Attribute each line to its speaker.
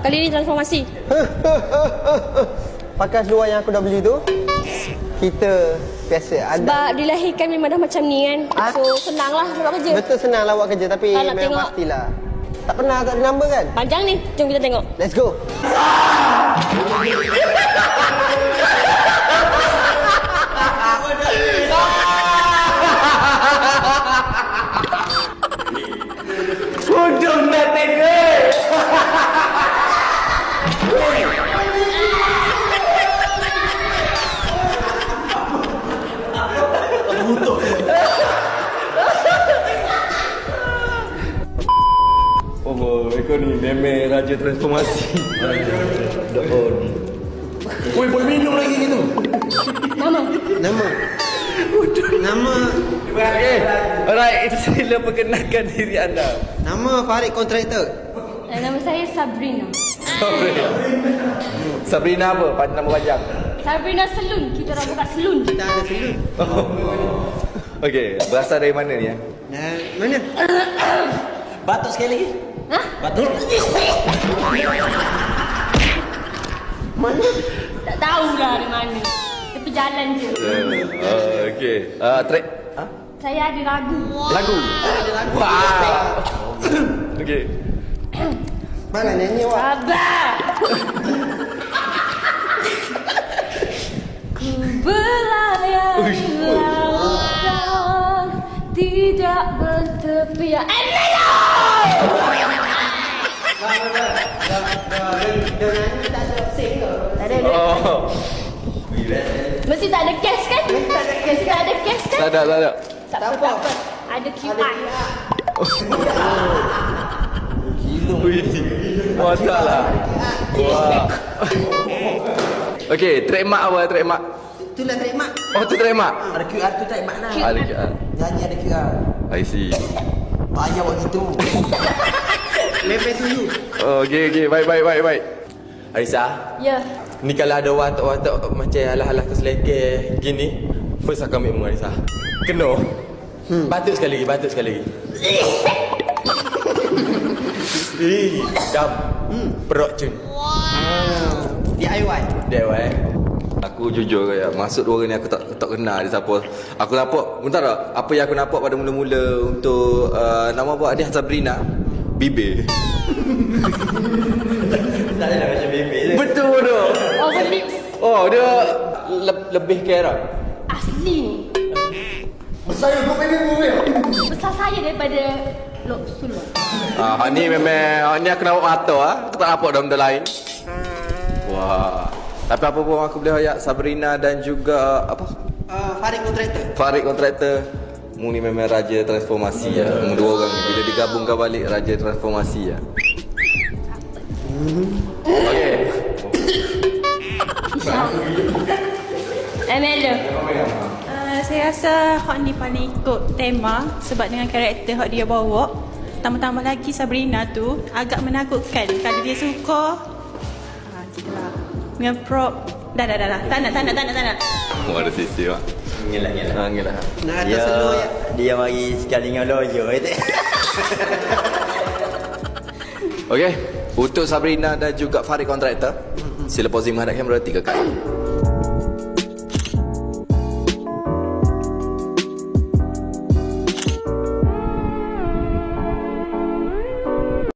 Speaker 1: kali ni transformasi.
Speaker 2: Pakai seluar yang aku dah beli tu, kita biasa ada.
Speaker 1: Sebab dilahirkan memang dah macam ni kan. So senang lah buat kerja.
Speaker 2: Betul senang lah buat kerja, tapi
Speaker 1: Tak nak
Speaker 2: memang
Speaker 1: tengok.
Speaker 2: pastilah. Tak pernah tak ada number kan?
Speaker 1: Panjang ni, jom kita tengok.
Speaker 2: Let's go.
Speaker 3: Bodoh nak tengok. Oh, kau ni meme raja transformasi. Oi, boleh minum lagi gitu.
Speaker 1: Nama.
Speaker 2: Nama. Nama.
Speaker 3: Okay, alright, sila perkenalkan diri anda.
Speaker 2: Nama Farid Kontraktor.
Speaker 1: Nama saya Sabrina.
Speaker 3: Sabrina apa? Nama panjang.
Speaker 1: Sabrina Selun. Kita orang buka selun.
Speaker 2: Kita ada selun.
Speaker 3: Okay, berasal dari mana ni ya?
Speaker 2: Mana?
Speaker 4: Batuk sekali lagi.
Speaker 1: Hah?
Speaker 4: Batuk.
Speaker 2: Mana?
Speaker 1: Tak tahulah dari mana. Tepi jalan je.
Speaker 3: Okay. Track.
Speaker 1: Saya ada ragu.
Speaker 3: Lagu. Wow. Okay.
Speaker 2: Mana nyanyi awak?
Speaker 1: Sabar. Ku berlayar lautan, tidak bertepi.
Speaker 3: Oh.
Speaker 1: Mesti tak ada cash kan? Mesti tak ada cash kan?
Speaker 3: Tak ada.
Speaker 1: Tak apa. Ada QR.
Speaker 3: Ui. Mantap lah. Wah. Okay, trademark apa trademark?
Speaker 4: Itulah trademark.
Speaker 3: Oh, tu trademark.
Speaker 4: Ada QR tu trademark lah.
Speaker 3: Ada QR.
Speaker 4: Nyanyi ada QR.
Speaker 3: I see.
Speaker 4: Payah buat gitu.
Speaker 2: Lepas tu you.
Speaker 3: Oh, okay. Baik. Aisyah,
Speaker 1: Ya.
Speaker 3: ni kalau ada watak-watak macam alah-alah terselekeh gini, first aku ambil mu Aisyah. Kena. Batuk sekali lagi. Dam. Perut cun.
Speaker 2: DIY.
Speaker 3: Dewa Aku jujur kaya masuk dua orang ni aku tak kenal dia siapa. Aku nampak, bentar tak? Apa yang aku nampak pada mula-mula untuk nama apa? Dia Sabrina. Bibir.
Speaker 4: Tak ada macam bebek je.
Speaker 3: Betul tu.
Speaker 1: Over lips.
Speaker 3: Oh, dia lebih kera.
Speaker 1: Asli ni.
Speaker 4: Besar kau bebek.
Speaker 1: Besar saya daripada Lok Sulon.
Speaker 3: Ni memang ni aku nampak mata Aku tak nampak dalam benda lain. Wah. Tapi apa pun aku boleh ayat Sabrina dan juga apa?
Speaker 2: Farid Kontraktor.
Speaker 3: Farid Kontraktor. Mu ni memang raja transformasi ya. Mu dua orang ni bila digabungkan balik raja transformasi ya. Okey.
Speaker 1: Amanda.
Speaker 5: Saya rasa Hot ni paling ikut tema sebab dengan karakter Hot dia bawa. Tambah-tambah lagi Sabrina tu agak menakutkan. Kalau dia suka gitulah. Dengan prop dah. Tak nak.
Speaker 3: Mu ada sisi mak.
Speaker 4: Ngelak.
Speaker 3: Ngelah.
Speaker 2: Nak atas selur ya.
Speaker 4: Dia mari sekali dengan lawyer itu.
Speaker 3: Okey. Untuk Sabrina dan juga Farid Kontraktor, sila posing menghadap kamera 3 kali.